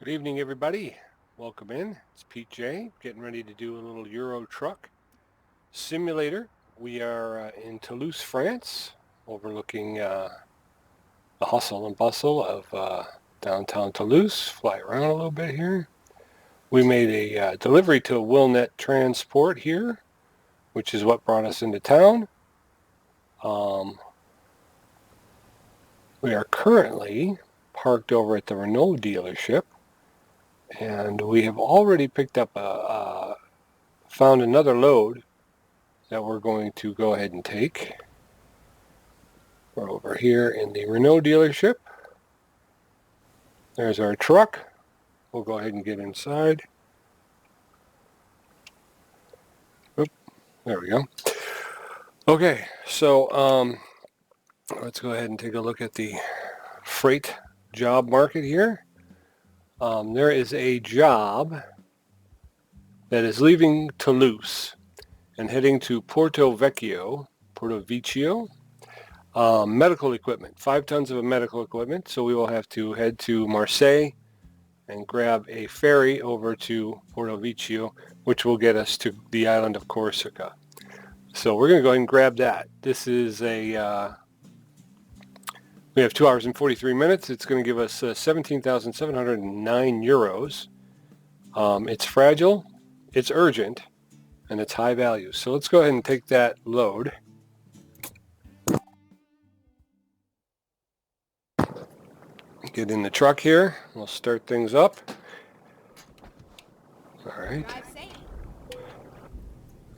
Good evening, everybody. Welcome in. It's Pete J. Getting ready to do a little Euro truck simulator. We are in Toulouse, France, overlooking the hustle and bustle of downtown Toulouse. Fly around a little bit here. We made a delivery to Willnet Transport here, which is what brought us into town. We are currently parked over at the Renault dealership. And we have already picked up found another load that we're going to go ahead and take. We're over here in the Renault dealership. There's our truck. We'll go ahead and get inside. Oop, there we go. Okay, so let's go ahead and take a look at the freight job market here. There is a job that is leaving Toulouse and heading to Porto Vecchio, medical equipment, 5 tons of medical equipment. So we will have to head to Marseille and grab a ferry over to Porto Vecchio, which will get us to the island of Corsica. So we're going to go ahead and grab that. This is we have 2 hours and 43 minutes. It's going to give us 17,709 euros. It's fragile, it's urgent, and it's high value. So let's go ahead and take that load. Get in the truck here. We'll start things up. All right.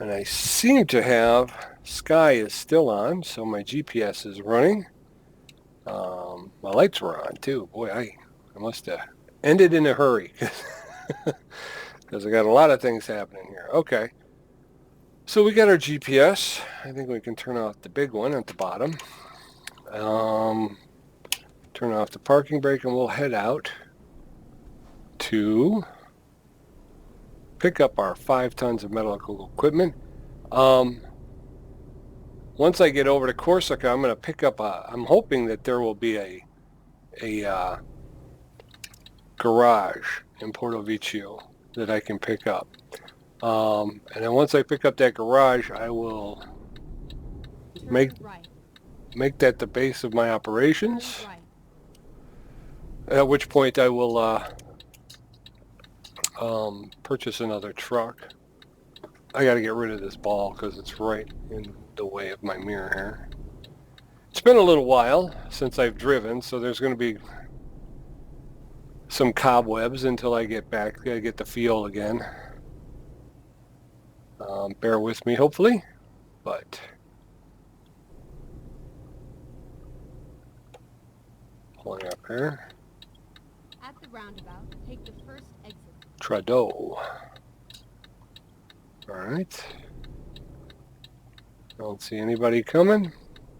And I seem to have, Sky is still on, so my GPS is running. My lights were on too. Boy, I must have ended in a hurry because I got a lot of things happening here. Okay. So we got our GPS. I think we can turn off the big one at the bottom. Turn off the parking brake and we'll head out to pick up our 5 tons of medical equipment. Once I get over to Corsica, I'm going to pick up I'm hoping that there will be a garage in Porto Vecchio that I can pick up. And then once I pick up that garage, I will make that the base of my operations. At which point I will purchase another truck. I got to get rid of this ball because it's right in the way of my mirror here. It's been a little while since I've driven, so there's going to be some cobwebs until I get back. I get the feel again. Bear with me, hopefully, but pulling up here. At the roundabout, take the first exit. Trudeau. All right. Don't see anybody coming,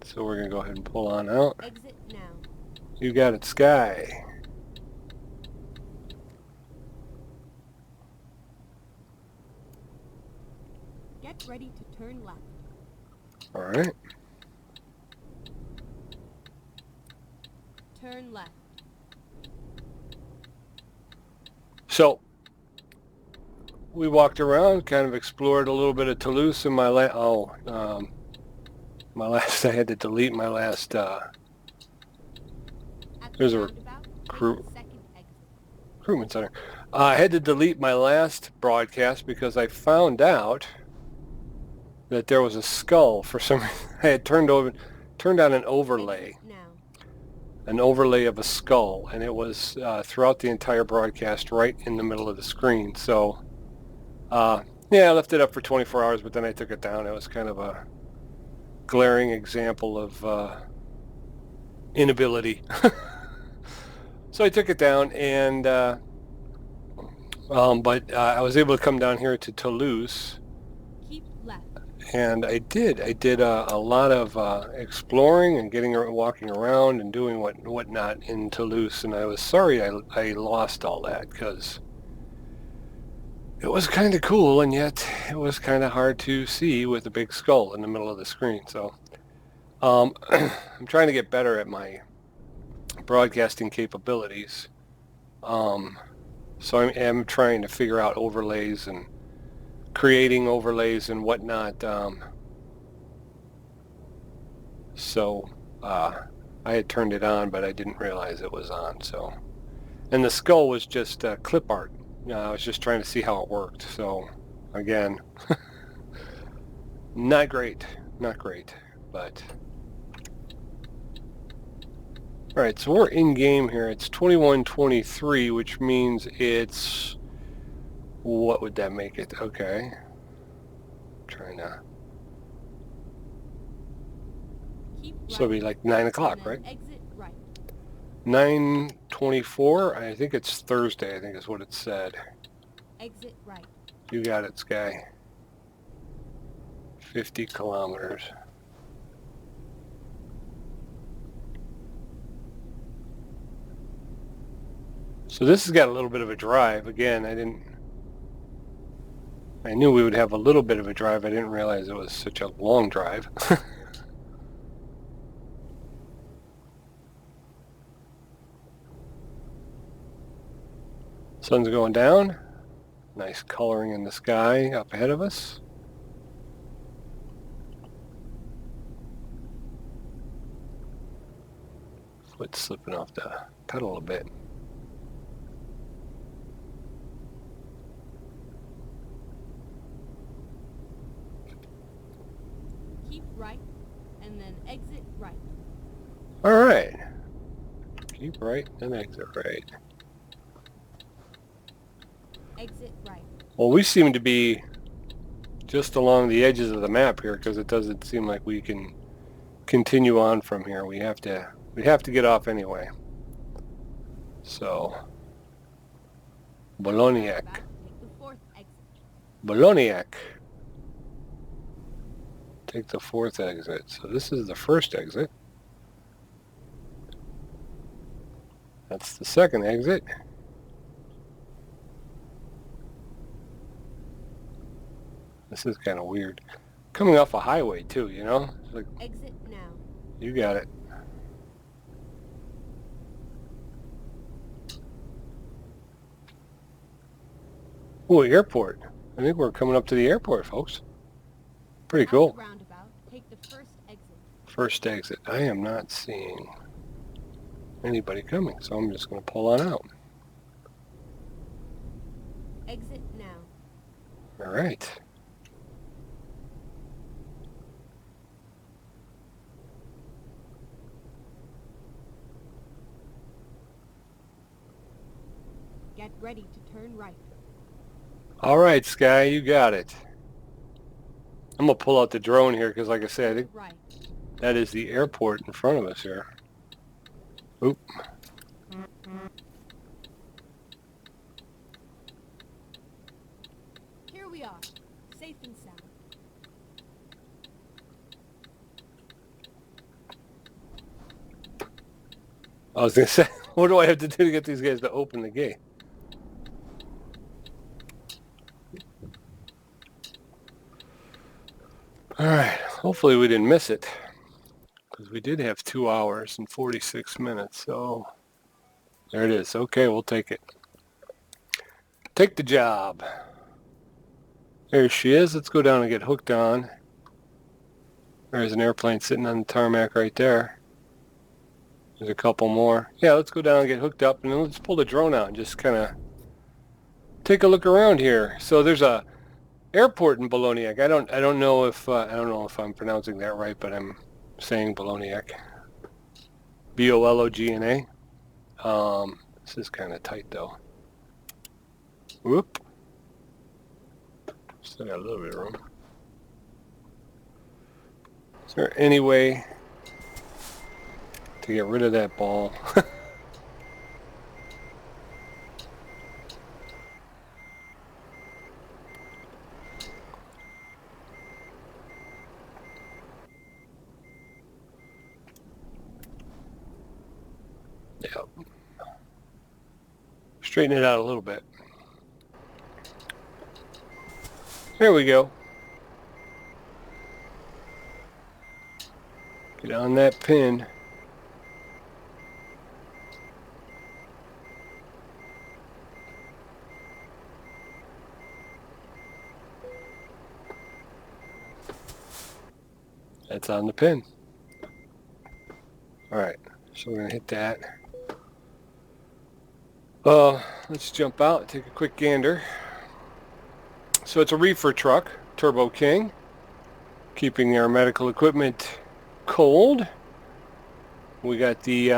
so we're going to go ahead and pull on out. Exit now. You got it, Sky. Get ready to turn left. All right. Turn left. So we walked around, kind of explored a little bit of Toulouse in my I had to delete my last, there's a recruitment center. I had to delete my last broadcast because I found out that there was a skull for some reason. I had turned on an overlay. An overlay of a skull, and it was throughout the entire broadcast right in the middle of the screen. So yeah, I left it up for 24 hours, but then I took it down. It was kind of a glaring example of inability. So I took it down, and but I was able to come down here to Toulouse. Keep left. And I did a lot of exploring and walking around and doing whatnot in Toulouse, and I was sorry I lost all that because it was kind of cool, and yet it was kind of hard to see with a big skull in the middle of the screen. So I'm trying to get better at my broadcasting capabilities. So I am trying to figure out overlays and creating overlays and whatnot. So I had turned it on, but I didn't realize it was on. So, and the skull was just clip art. I was just trying to see how it worked. So, again, not great, not great, but. All right, so we're in game here. It's 21:23, which means it's, what would that make it? Okay, trying to. So it'll be like 9 o'clock, right? Exit right. 9:24. I think it's Thursday. I think is what it said. Exit right. You got it, Sky. 50 kilometers. So this has got a little bit of a drive. Again, I knew we would have a little bit of a drive. I didn't realize it was such a long drive. Sun's going down. Nice coloring in the sky up ahead of us. Foot slipping off the pedal a bit. Keep right, and then exit right. All right. Keep right and exit right. Exit right. Well, we seem to be just along the edges of the map here because it doesn't seem like we can continue on from here. We have to get off anyway. So, Bologniac. Take the fourth exit. Bologniac. Take the fourth exit. So this is the first exit. That's the second exit. This is kind of weird. Coming off a highway too, you know? It's like, exit now. you got it. Oh, airport. I think we're coming up to the airport, folks. Pretty cool. At the roundabout, take the first exit. First exit. I am not seeing anybody coming, so I'm just going to pull on out. Exit now. All right. Get ready to turn right. All right, Sky, you got it. I'm going to pull out the drone here because, like I said, I think Right. that is the airport in front of us here. Oop. Here we are, safe and sound. I was going to say, what do I have to do to get these guys to open the gate? All right, hopefully we didn't miss it because we did have 2 hours and 46 minutes. So there it is. Okay, we'll take it. Take the job. There she is. Let's go down and get hooked on. There's an airplane sitting on the tarmac right there. There's a couple more. Yeah, let's go down and get hooked up, and then let's pull the drone out and just kind of take a look around here. So there's a airport in Bologniac. I don't know if I'm pronouncing that right, but I'm saying Bologniac. Bologna. This is kind of tight though. Whoop. Still got a little bit of room. Is there any way to get rid of that ball? Yep. Straighten it out a little bit. There we go. Get on that pin. That's on the pin. Alright, so we're going to hit that. Let's jump out and take a quick gander. So it's a reefer truck, Turbo King, keeping our medical equipment cold. We got the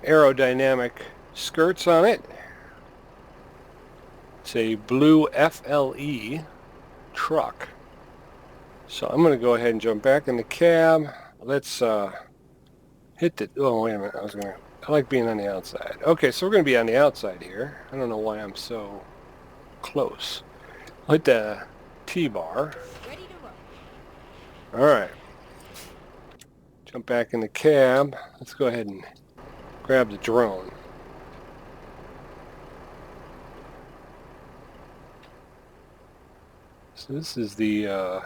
aerodynamic skirts on it. It's a blue FLE truck. So I'm going to go ahead and jump back in the cab. Let's hit the... Oh, wait a minute. I like being on the outside. Okay, so we're going to be on the outside here. I don't know why I'm so close. I'll hit the T-bar. Ready to roll. All right. Jump back in the cab. Let's go ahead and grab the drone. So this is the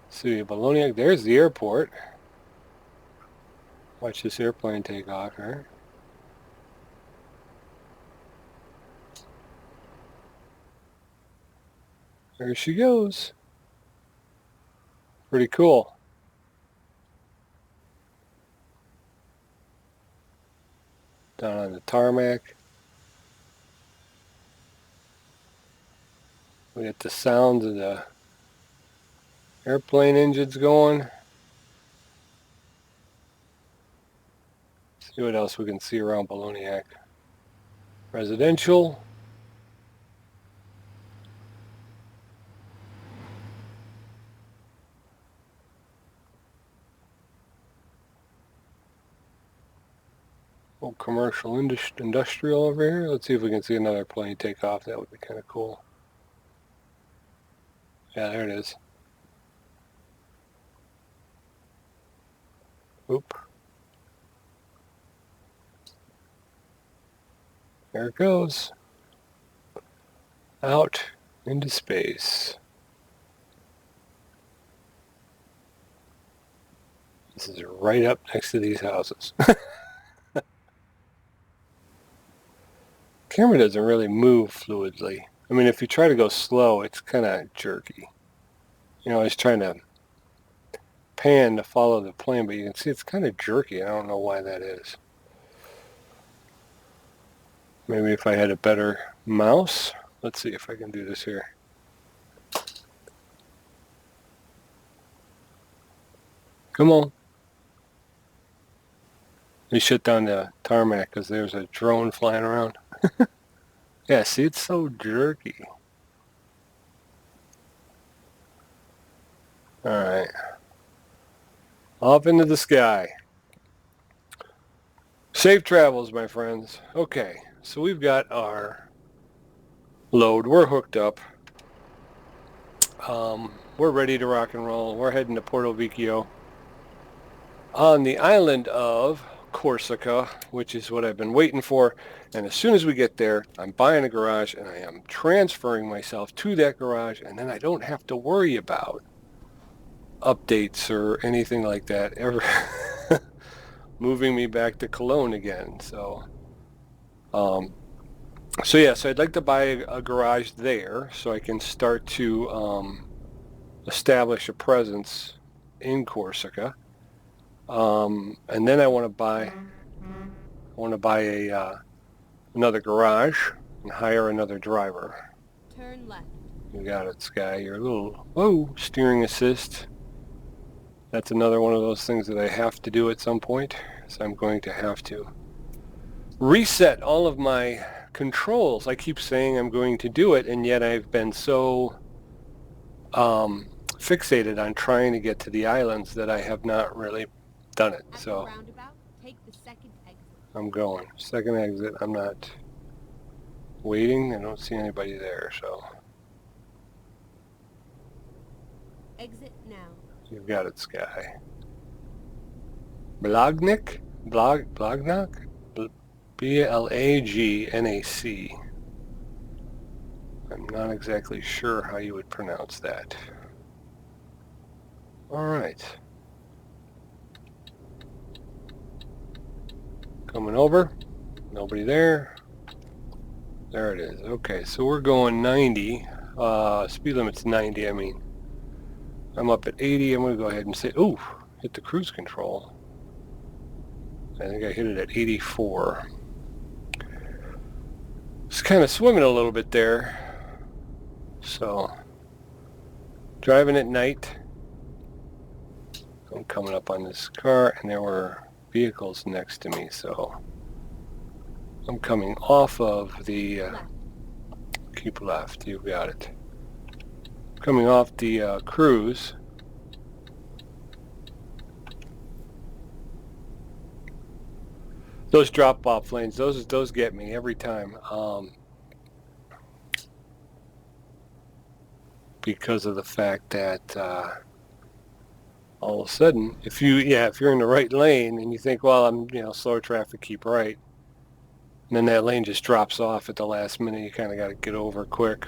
city of Bologna. There's the airport. Watch this airplane take off, right? There she goes. Pretty cool. Down on the tarmac. We got the sounds of the airplane engines going. See what else we can see around Bologna. Residential. Commercial industrial over here. Let's see if we can see another plane take off. That would be kind of cool. Yeah, there it is. Oop. There it goes. Out into space. This is right up next to these houses. Camera doesn't really move fluidly. I mean, if you try to go slow, it's kind of jerky. You know, I was trying to pan to follow the plane, but you can see it's kind of jerky. I don't know why that is. Maybe if I had a better mouse. Let's see if I can do this here. Come on. They shut down the tarmac because there's a drone flying around. Yeah, see, it's so jerky. Alright. Off into the sky. Safe travels, my friends. Okay, so we've got our load. We're hooked up. We're ready to rock and roll. We're heading to Porto Vecchio on the island of Corsica, which is what I've been waiting for. And as soon as we get there, I'm buying a garage and I am transferring myself to that garage, and then I don't have to worry about updates or anything like that ever moving me back to Cologne again. So yeah, so I'd like to buy a garage there so I can start to establish a presence in Corsica. And then I want to buy another garage and hire another driver. Turn left. You got it, Sky. Your little steering assist. That's another one of those things that I have to do at some point. So I'm going to have to reset all of my controls. I keep saying I'm going to do it, and yet I've been so fixated on trying to get to the islands that I have not really done it. At So the roundabout, take the second exit. I'm going. Second exit. I'm not waiting. I don't see anybody there, so Exit now. you've got it, Sky. Blagnac? Blagnac? B-L-A-G-N-A-C. I'm not exactly sure how you would pronounce that. All right. Coming over. Nobody there. There it is. Okay, so we're going 90. Speed limit's 90, I mean. I'm up at 80. I'm going to go ahead and say, ooh, hit the cruise control. I think I hit it at 84. It's kind of swimming a little bit there. So, driving at night. I'm coming up on this car, and there were vehicles next to me, so I'm coming off of the... keep left, you got it. Coming off the cruise. Those drop-off lanes, those get me every time. Because of the fact that all of a sudden, if you're in the right lane and you think, well, I'm slower traffic, keep right, and then that lane just drops off at the last minute, you kind of got to get over quick.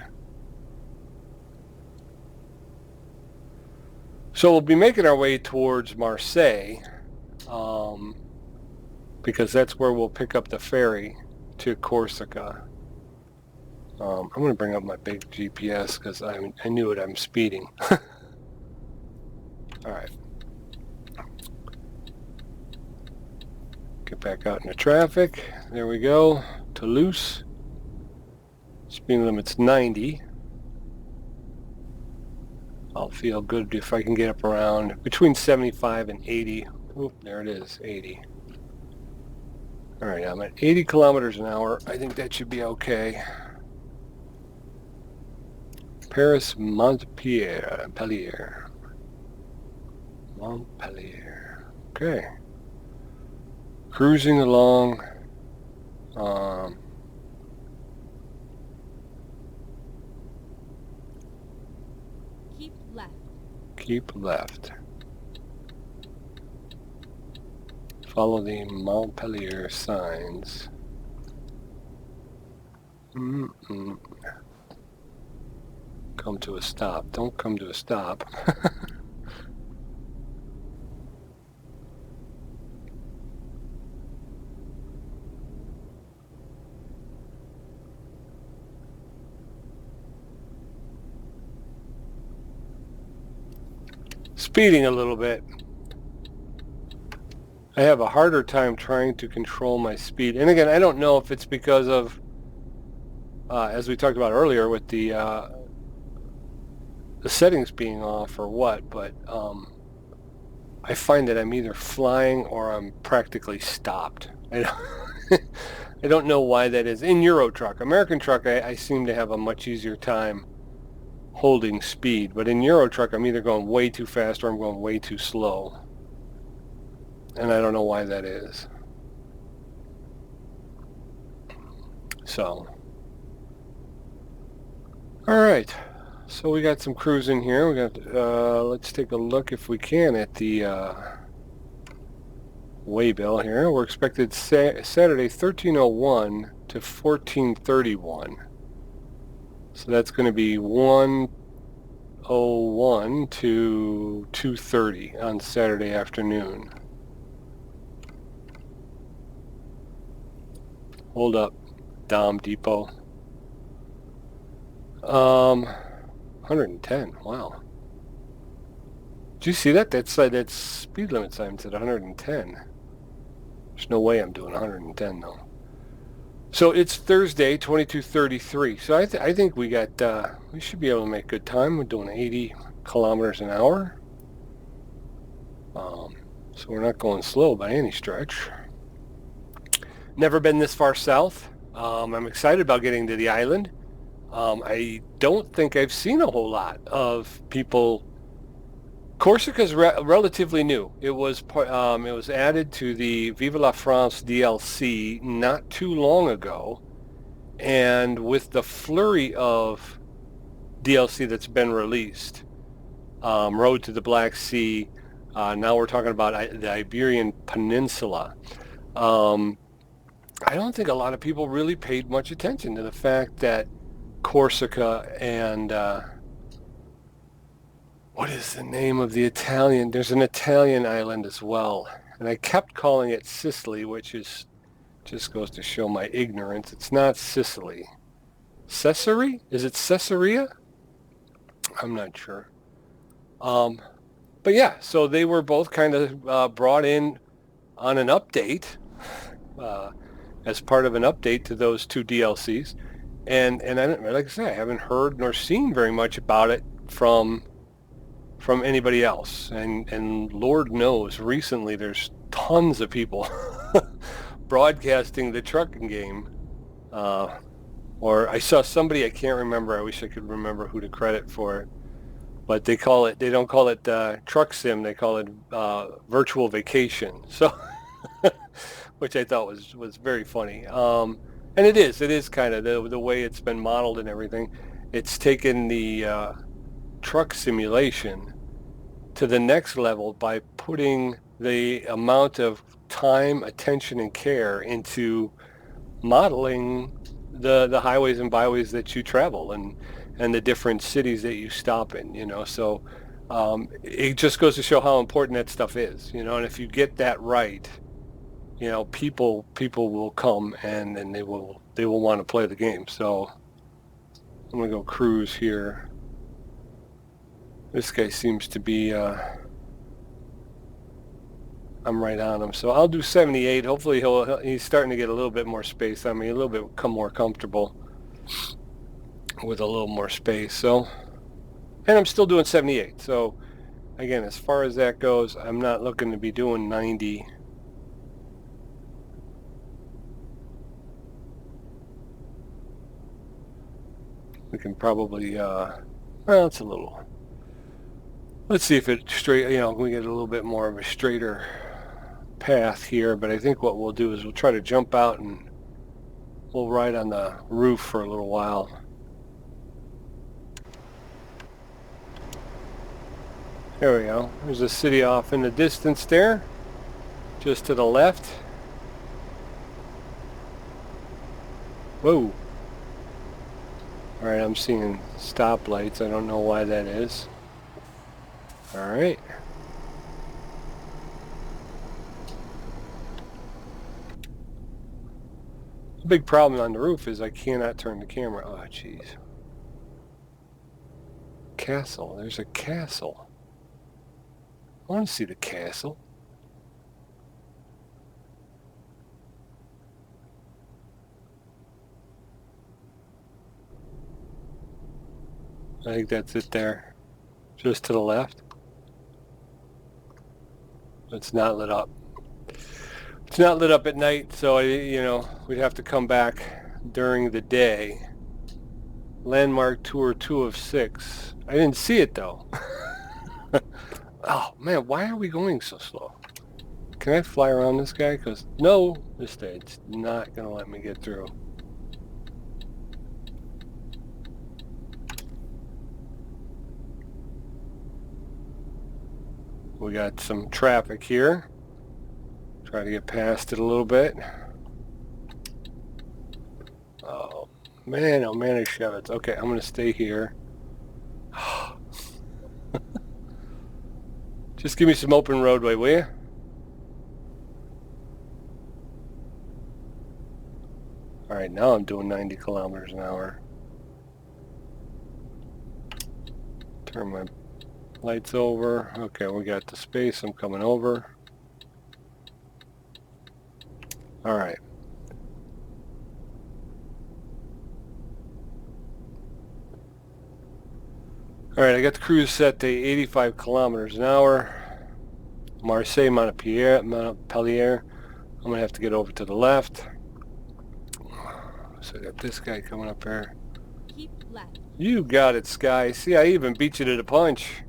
So we'll be making our way towards Marseille, because that's where we'll pick up the ferry to Corsica. I'm going to bring up my big GPS because I knew it. I'm speeding. All right. Get back out into traffic. There we go. Toulouse. Speed limit's 90. I'll feel good if I can get up around between 75 and 80. Oop, there it is, 80. All right, I'm at 80 kilometers an hour. I think that should be okay. Paris, Montpellier. Okay. Cruising along. Keep left. Keep left. Follow the Montpellier signs. Come to a stop. Don't come to a stop. Speeding a little bit. I have a harder time trying to control my speed. And again, I don't know if it's because of, as we talked about earlier, with the settings being off or what, but I find that I'm either flying or I'm practically stopped. I don't know why that is. In Euro Truck, American Truck, I seem to have a much easier time holding speed, but in Euro Truck, I'm either going way too fast or I'm going way too slow. And I don't know why that is. So, all right. So we got some cruising here. We got. Let's take a look if we can at the waybill here. We're expected Saturday 13:01 to 14:31. So that's going to be 1:01 to 2:30 on Saturday afternoon. Hold up, Dom Depot. 110. Wow. Did you see that? That speed limit sign's at 110. There's no way I'm doing 110 though. So it's Thursday, 22:33. So I think we should be able to make good time. We're doing 80 kilometers an hour. So we're not going slow by any stretch. Never been this far south. I'm excited about getting to the island. I don't think I've seen a whole lot of people. Corsica's relatively new. It was added to the Vive la France DLC not too long ago, and with the flurry of DLC that's been released, Road to the Black Sea. Now we're talking about the Iberian Peninsula. I don't think a lot of people really paid much attention to the fact that Corsica and what is the name of the Italian? There's an Italian island as well, and I kept calling it Sicily, which just goes to show my ignorance. It's not Sicily. Caesarea? Is it Caesarea? I'm not sure. But yeah, so they were both kind of brought in on an update, uh, as part of an update to those two DLCs. And I don't, like I say, I haven't heard nor seen very much about it from anybody else. And Lord knows, recently there's tons of people broadcasting the trucking game. Or I saw somebody, I can't remember. I wish I could remember who to credit for it. But they don't call it truck sim. They call it virtual vacation. So, which I thought was very funny. And it is kind of the way it's been modeled and everything. It's taken the truck simulation to the next level by putting the amount of time, attention, and care into modeling the highways and byways that you travel and the different cities that you stop in, So it just goes to show how important that stuff is, and if you get that right, people will come and they will want to play the game. So I'm gonna go cruise here. This guy seems to be I'm right on him, so I'll do 78. Hopefully he's starting to get a little bit more space on me, a little bit more comfortable with a little more space. So, and I'm still doing 78. So again, as far as that goes, I'm not looking to be doing 90. We can probably well, it's a little, let's see if it straight, we get a little bit more of a straighter path here. But I think what we'll do is we'll try to jump out and we'll ride on the roof for a little while. There we go. There's a city off in the distance there, just to the left. Whoa. All right, I'm seeing stoplights. I don't know why that is. All right. The big problem on the roof is I cannot turn the camera. Oh, jeez. Castle. There's a castle. I want to see the castle. I think that's it there. Just to the left. It's not lit up. It's not lit up at night, so we'd have to come back during the day. Landmark tour 2 of 6. I didn't see it though. Oh man, why are we going so slow? Can I fly around this guy? Because no, this state's not gonna let me get through. We got some traffic here. Try to get past it a little bit. Oh man, I shove it. Okay, I'm gonna stay here. Just give me some open roadway, will you? All right, now I'm doing 90 kilometers an hour. Turn my lights over. Okay, we got the space. I'm coming over. All right. All right, I got the cruise set to 85 kilometers an hour. Marseille, Montpellier. I'm gonna have to get over to the left. So I got this guy coming up here. Keep left. You got it, Sky. See, I even beat you to the punch.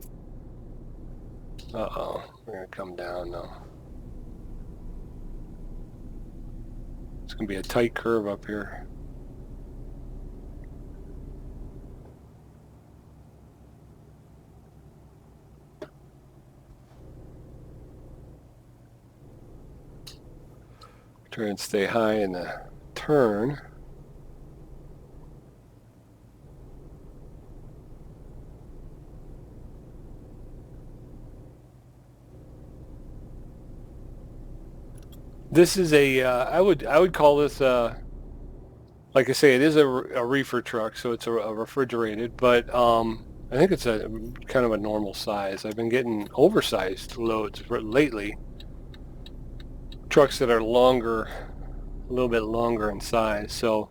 Uh-oh, we're gonna come down now. It's gonna be a tight curve up here. Try and stay high in the turn. This is a I would call this like I say, it is a reefer truck, so it's a refrigerated, but I think it's a kind of a normal size. I've been getting oversized loads lately. Trucks that are longer, a little bit longer in size. So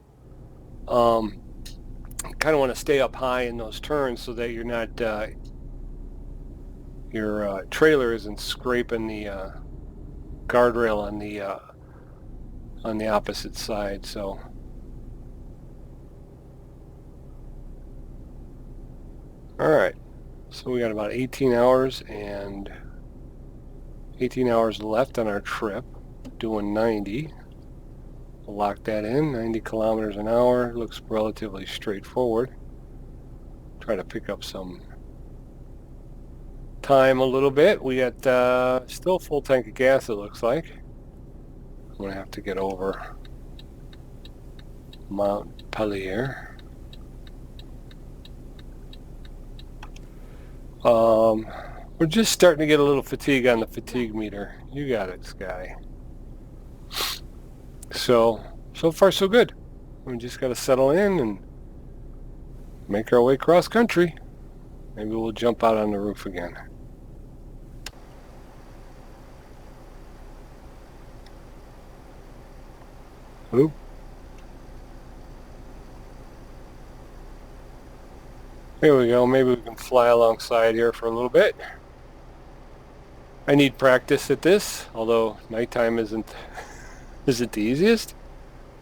kind of want to stay up high in those turns so that you're not your trailer isn't scraping the guardrail on the opposite side. So all right, so we got about 18 hours left on our trip, doing 90. We'll lock that in. 90 kilometers an hour looks relatively straightforward. Try to pick up some time a little bit. We got still a full tank of gas, it looks like. I'm gonna have to get over Mount Pellier. We're just starting to get a little fatigue on the fatigue meter. You got it, Sky. So far so good. We just got to settle in and make our way cross country. Maybe we'll jump out on the roof again. Oop. Here we go. Maybe we can fly alongside here for a little bit. I need practice at this, although nighttime isn't the easiest,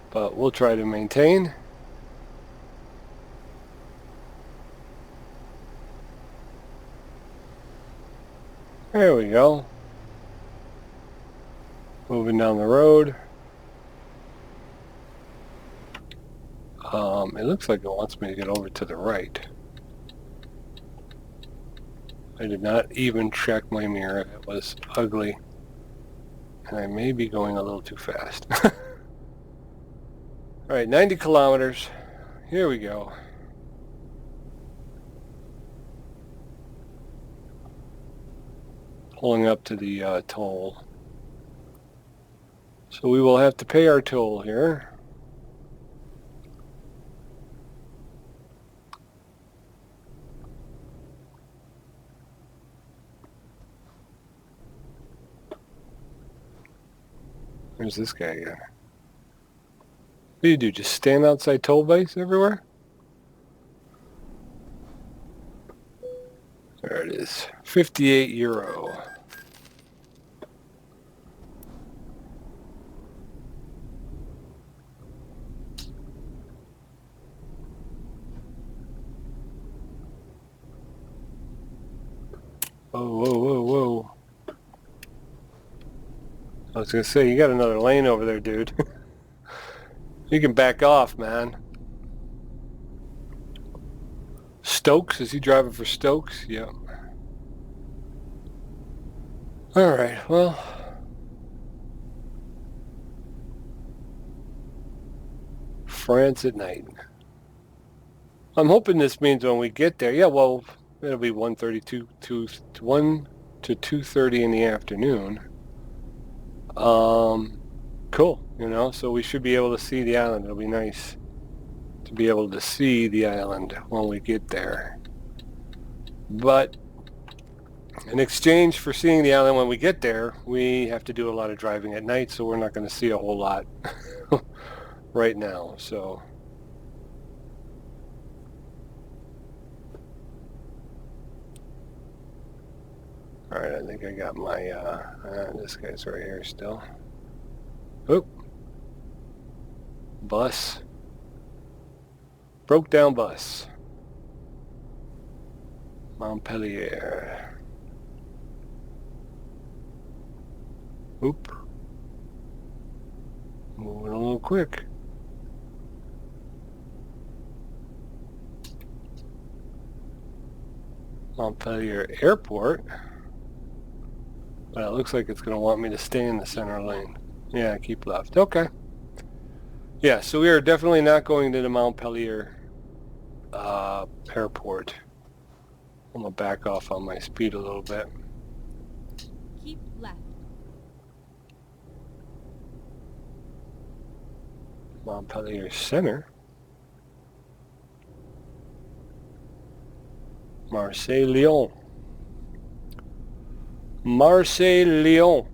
but we'll try to maintain. There we go. Moving down the road. It looks like it wants me to get over to the right. I did not even check my mirror. It was ugly. And I may be going a little too fast. Alright, 90 kilometers. Here we go. Pulling up to the toll. So we will have to pay our toll here. Where's this guy again? What do you do? Just stand outside toll base everywhere? There it is. 58 euro. Whoa, whoa, whoa, whoa. I was going to say, you got another lane over there, dude. You can back off, man. Stokes? Is he driving for Stokes? Yep. Alright, well. France at night. I'm hoping this means when we get there, yeah, well, it'll be 1:32 to 1 to 2:30 in the afternoon. Cool, you know, so we should be able to see the island. It'll be nice to be able to see the island when we get there. But in exchange for seeing the island when we get there, we have to do a lot of driving at night, so we're not going to see a whole lot right now, so... Alright, I think I got my, this guy's right here still. Oop. Bus. Broke down bus. Montpellier. Oop. Moving a little quick. Montpellier Airport. But it looks like it's going to want me to stay in the center lane. Yeah, keep left. Okay. Yeah, so we are definitely not going to the Montpellier airport. I'm going to back off on my speed a little bit. Keep left. Montpellier Center. Marseille, Lyon. Marseille, Lyon.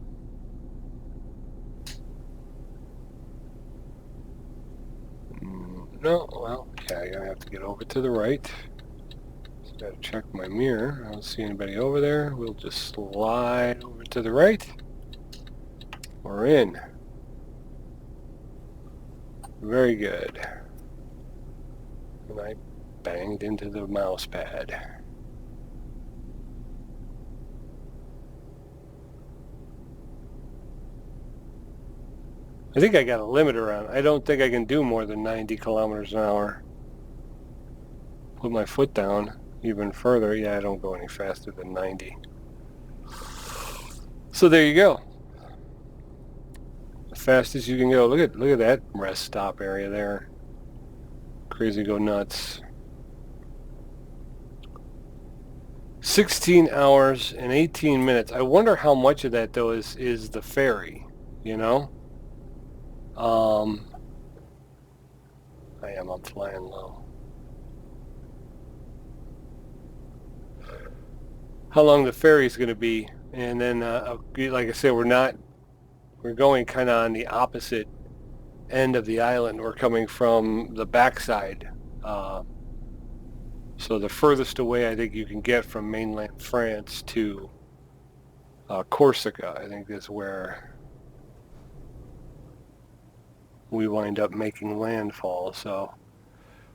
No, well, yeah, I'm gonna have to get over to the right. Just gotta check my mirror. I don't see anybody over there. We'll just slide over to the right. We're in. Very good. And I banged into the mouse pad. I think I got a limiter on. I don't think I can do more than 90 kilometers an hour. Put my foot down even further. Yeah, I don't go any faster than 90. So there you go. The fastest you can go. Look at that rest stop area there. Crazy go nuts. 16 hours and 18 minutes. I wonder how much of that though is the ferry, you know? I'm flying low. How long the ferry is going to be, and then like I said, we're going kind of on the opposite end of the island. We're coming from the backside, so the furthest away I think you can get from mainland France to Corsica, I think is where we wind up making landfall. So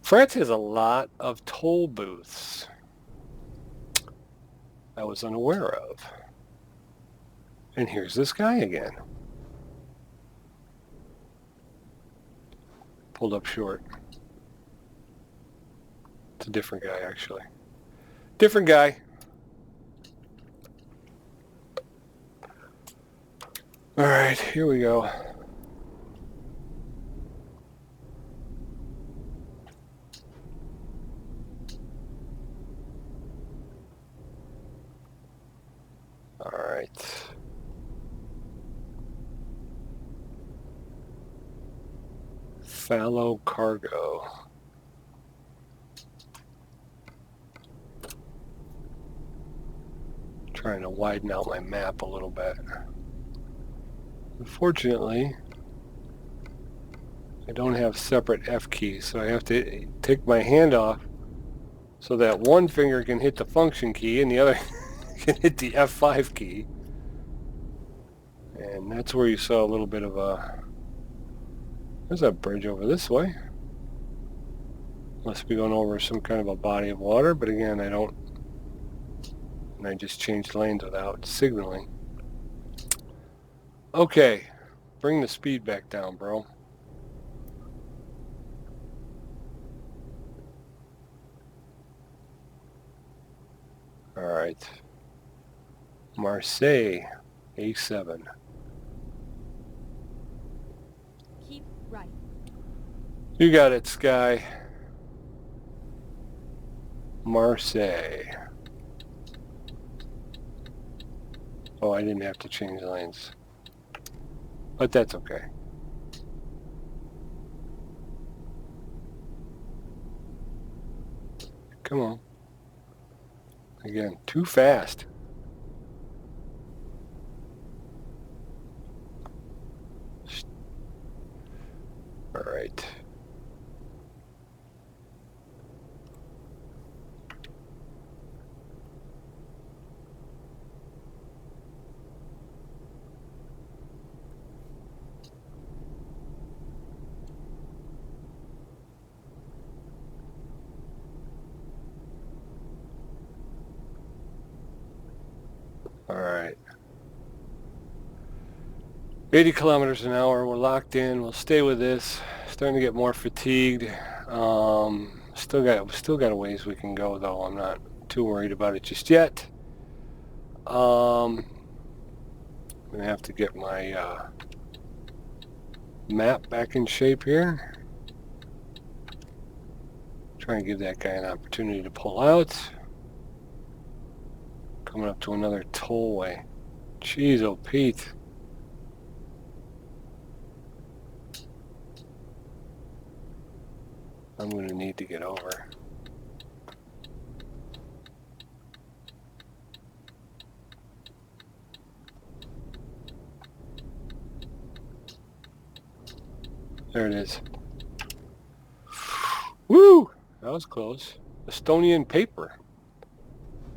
France has a lot of toll booths I was unaware of. And here's this guy again. Pulled up short. It's a different guy, actually. Different guy. All right, here we go. All right. Fallow cargo. Trying to widen out my map a little bit. Unfortunately, I don't have separate F keys, so I have to take my hand off so that one finger can hit the function key and the other can hit the F5 key. And that's where you saw a little bit of a... There's a bridge over this way. Must be going over some kind of a body of water, but again, I don't... And I just changed lanes without signaling. Okay, bring the speed back down, bro. All right. Marseille, A7. Keep right. You got it, Sky. Marseille. Oh, I didn't have to change lanes. But that's okay. Come on. Again, too fast. All right. All right. 80 kilometers an hour. We're locked in. We'll stay with this. Starting to get more fatigued. Still got a ways we can go though. I'm not too worried about it just yet. I'm gonna have to get my map back in shape here. Try and give that guy an opportunity to pull out. Coming up to another tollway. Jeez, oh Pete. I'm going to need to get over. There it is. Woo! That was close. Estonian paper.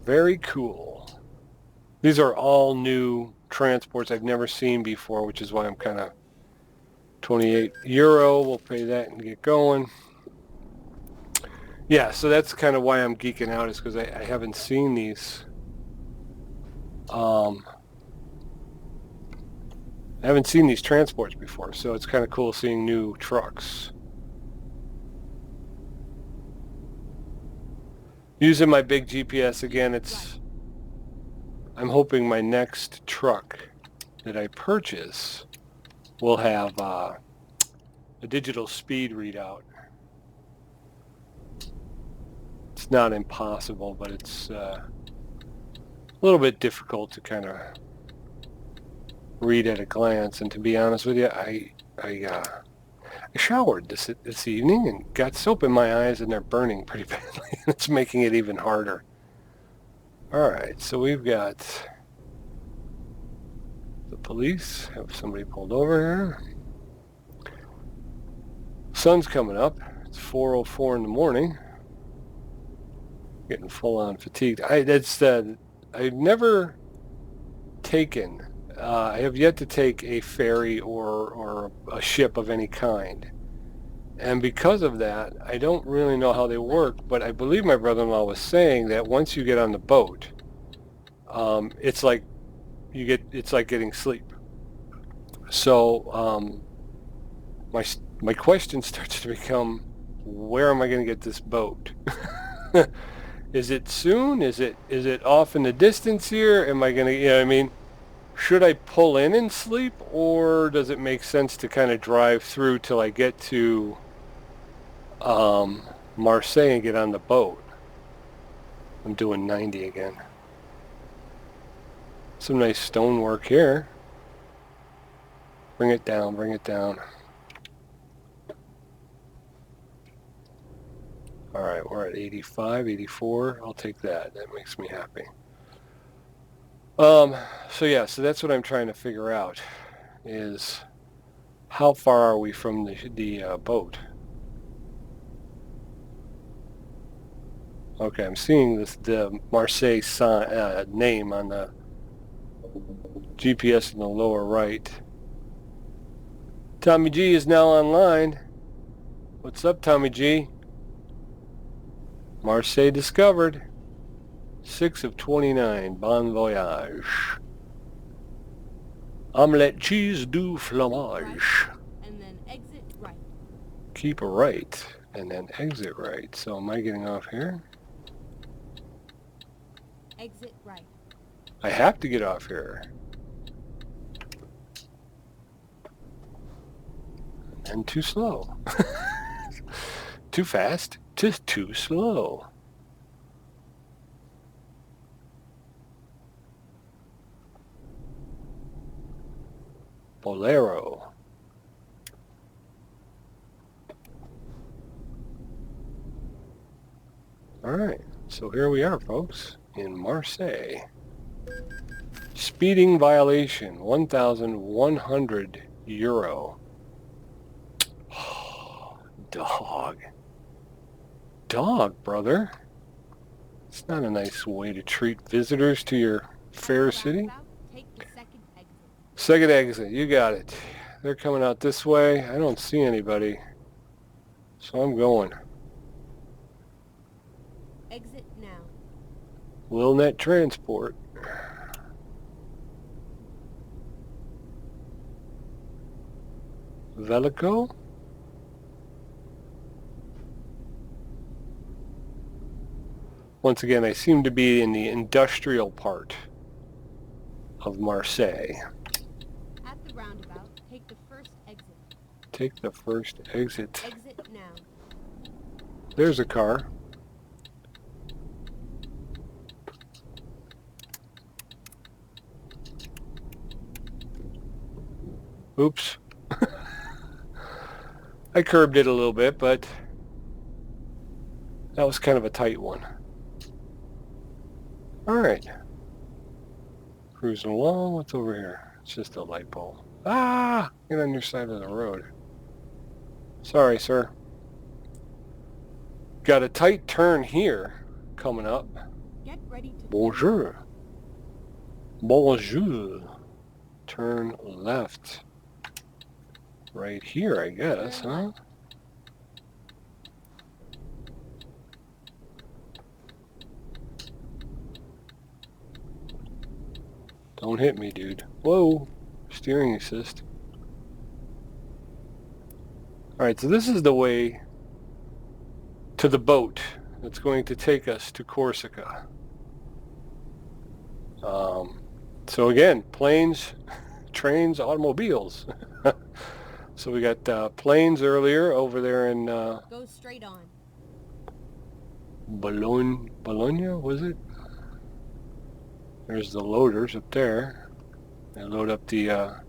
Very cool. These are all new transports I've never seen before, which is why I'm kind of 28 euro. We'll pay that and get going. Yeah, so that's kind of why I'm geeking out, is because I haven't seen these. I haven't seen these transports before, so it's kind of cool seeing new trucks. Using my big GPS again, I'm hoping my next truck that I purchase will have a digital speed readout. It's not impossible, but it's a little bit difficult to kind of read at a glance. And to be honest with you, I showered this evening and got soap in my eyes, and they're burning pretty badly. It's making it even harder. All right, so we've got the police. Have somebody pulled over here. Sun's coming up. It's 4:04 in the morning. Getting full-on fatigued. I've never taken. I have yet to take a ferry or a ship of any kind. And because of that, I don't really know how they work, but I believe my brother-in-law was saying that once you get on the boat, it's like getting sleep. So my question starts to become, where am I going to get this boat? Is it soon? Is it off in the distance here? Am I going to, I mean, should I pull in and sleep, or does it make sense to kind of drive through till I get to Marseille and get on the boat? I'm doing 90 again. Some nice stonework here. Bring it down, bring it down. All right, we're at 85, 84. I'll take that. That makes me happy. So that's what I'm trying to figure out, is how far are we from the boat? Okay, I'm seeing the Marseille name on the GPS in the lower right. Tommy G is now online. What's up, Tommy G? Marseille discovered. 6 of 29. Bon voyage. Omelette cheese du fromage. And then exit right. Keep right and then exit right. So am I getting off here? Exit right. I have to get off here. And too slow. Too fast, just too slow. Bolero. All right, so here we are, folks, in Marseille. Speeding violation, 1,100 euro. Dog, brother. It's not a nice way to treat visitors to your fair city. Take the second exit. Second exit, you got it. They're coming out this way. I don't see anybody, so I'm going. Exit now. Wilnet Transport. Velico? Once again, I seem to be in the industrial part of Marseille. At the roundabout, take the first exit. Take the first exit. Exit now. There's a car. Oops. I curbed it a little bit, but that was kind of a tight one. All right. Cruising along. What's over here? It's just a light pole. Ah! Get on your side of the road. Sorry, sir. Got a tight turn here coming up. Get ready to Bonjour. Bonjour. Turn left. Right here, I guess, turn huh? left. Don't hit me, dude. Whoa. Steering assist. Alright, so this is the way to the boat that's going to take us to Corsica. So again, planes, trains, automobiles. So we got planes earlier over there in Go straight on. Bologna, was it? There's the loaders up there. They load up the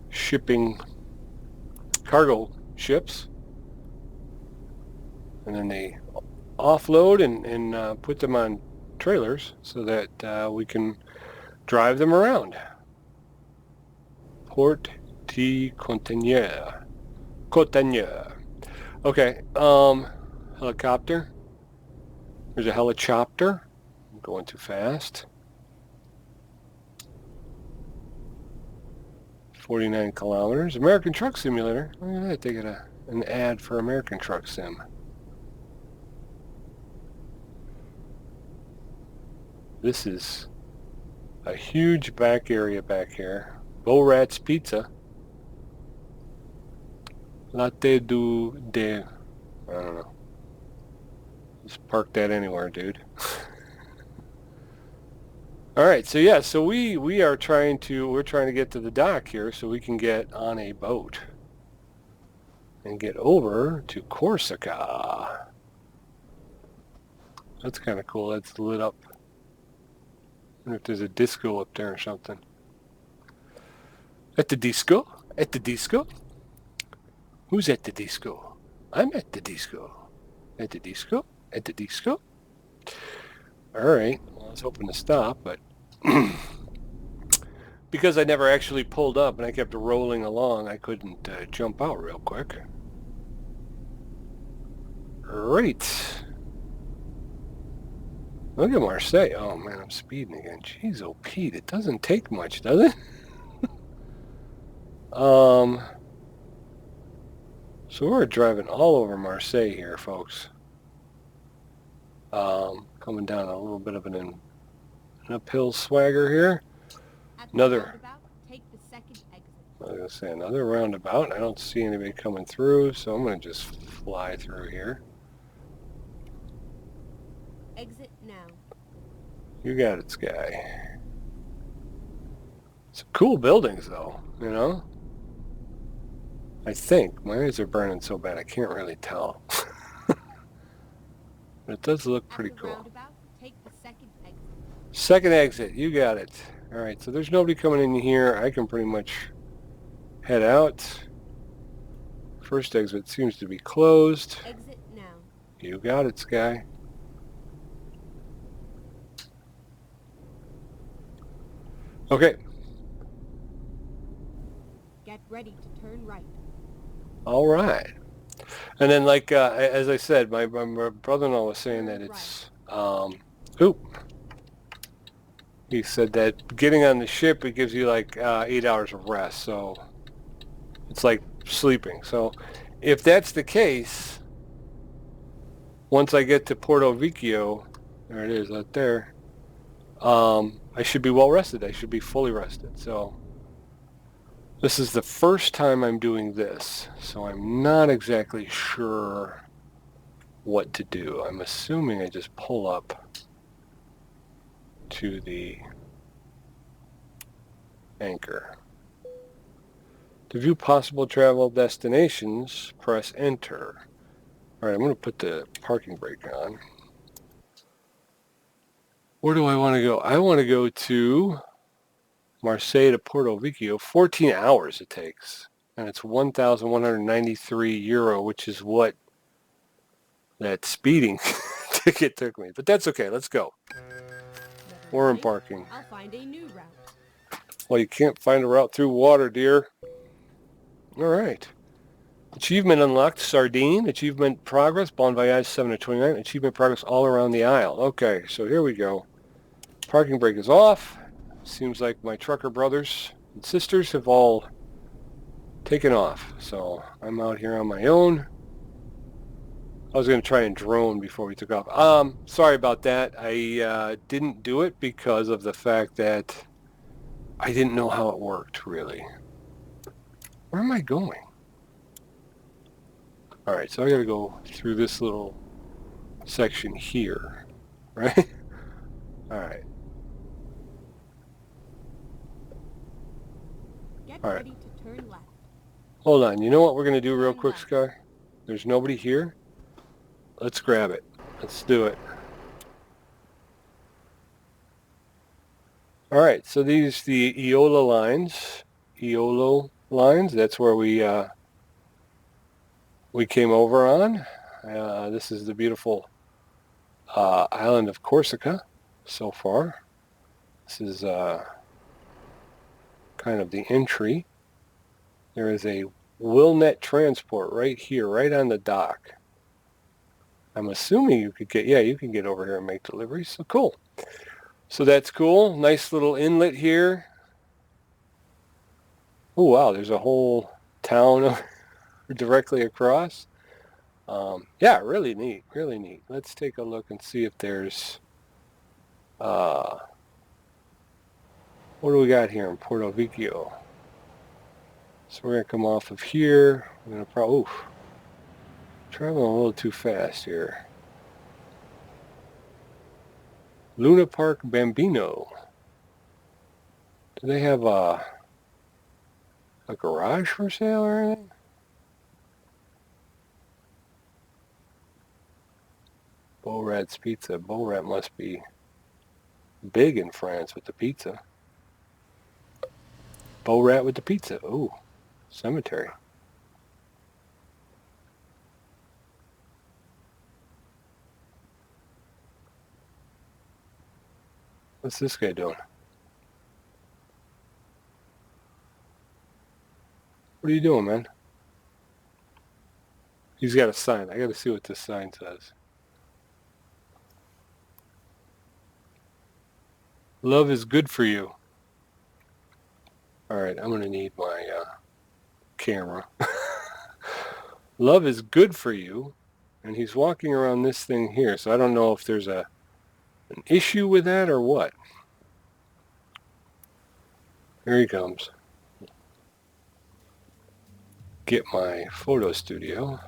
shipping cargo ships. And then they offload and put them on trailers so that we can drive them around. Port de Conteneur. Conteneur. Okay, helicopter. There's a helicopter. I'm going too fast. 49 kilometers. American Truck Simulator. Look at that. They got an ad for American Truck Sim. This is a huge back area back here. Bo Rat's Pizza. Latte de... I don't know. Just park that anywhere, dude. Alright, so yeah, so we're trying to get to the dock here so we can get on a boat and get over to Corsica. That's kind of cool. That's lit up. I wonder if there's a disco up there or something. At the disco? At the disco? Who's at the disco? I'm at the disco. At the disco? At the disco? Alright, well, I was hoping to stop, but because I never actually pulled up and I kept rolling along, I couldn't jump out real quick. Right. Look at Marseille. Oh man, I'm speeding again. Jeez, oh Pete, it doesn't take much, does it? So we're driving all over Marseille here, folks. Coming down a little bit of an uphill swagger here. At the Another, roundabout, take the second exit. I was going to say another roundabout. I don't see anybody coming through, so I'm going to just fly through here. Exit now. You got it, Sky. Some cool buildings, though, you know? I think. My eyes are burning so bad I can't really tell. But it does look pretty cool. Roundabout, take the second exit. Second exit. You got it. All right, so there's nobody coming in here. I can pretty much head out. First exit seems to be closed. Exit now. You got it, Sky. Okay. Get ready to turn right. All right. And then, like, as I said, my brother-in-law was saying that it's, he said that getting on the ship, it gives you like 8 hours of rest. So it's like sleeping. So if that's the case, once I get to Porto Vecchio, there it is out there, I should be well rested. I should be fully rested. So this is the first time I'm doing this, so I'm not exactly sure what to do. I'm assuming I just pull up to the anchor. To view possible travel destinations, press enter. All right, I'm going to put the parking brake on. Where do I want to go? I want to go to Marseille to Porto Vecchio. 14 hours it takes. And it's 1,193 euro, which is what that speeding ticket took me. But that's okay. Let's go. We're embarking. I'll find a new route. Well, you can't find a route through water, dear. All right. Achievement unlocked. Sardine. Achievement progress. Bon Voyage 7 of 29. Achievement progress all around the aisle. Okay, so here we go. Parking brake is off. Seems like my trucker brothers and sisters have all taken off. So I'm out here on my own. I was going to try and drone before we took off. Sorry about that. I didn't do it because of the fact that I didn't know how it worked, really. Where am I going? All right, so I got to go through this little section here, right? All right. Get All right. ready to turn left. Hold on. You know what we're going to do real Turn quick, left. Sky? There's nobody here. Let's grab it. Let's do it. All right, so these the Eola lines. Eolo lines. That's where we came over on. This is the beautiful island of Corsica so far. This is kind of the entry. There is a Willnet transport right here, right on the dock. I'm assuming you could get, yeah, you can get over here and make deliveries. So cool. So that's cool. Nice little inlet here. Oh, wow, there's a whole town directly across. Yeah, really neat, really neat. Let's take a look and see if there's, what do we got here in Porto Vecchio? So we're going to come off of here. We're going to probably, oof, traveling a little too fast here. Luna Park Bambino. Do they have a garage for sale or anything? Bo Rat's Pizza. Bo Rat must be big in France with the pizza. Bo Rat with the pizza. Ooh, cemetery. What's this guy doing? What are you doing, man? He's got a sign. I got to see what this sign says. Love is good for you. All right, I'm going to need my camera. Love is good for you. And he's walking around this thing here. So I don't know if there's an issue with that or what. Here he comes. Get my photo studio.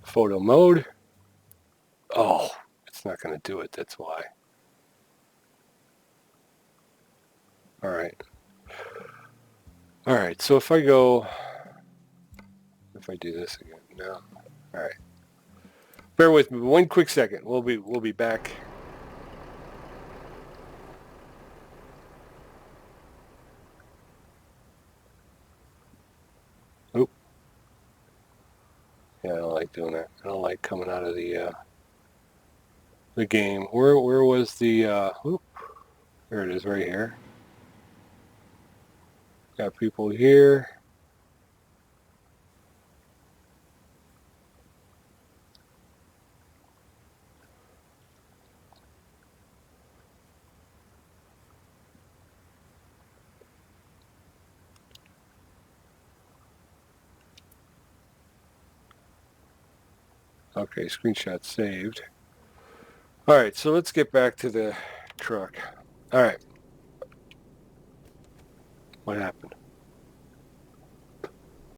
Photo mode. Oh, it's not going to do it. That's why. All right. All right. So if I go, if I do this again, no. All right. Bear with me 1 quick second. We'll be back. Oop. Yeah, I don't like doing that. I don't like coming out of the game. Where was the? Oop. There it is, right here. Got people here. Okay, screenshot saved. All right, so let's get back to the truck. All right. What happened?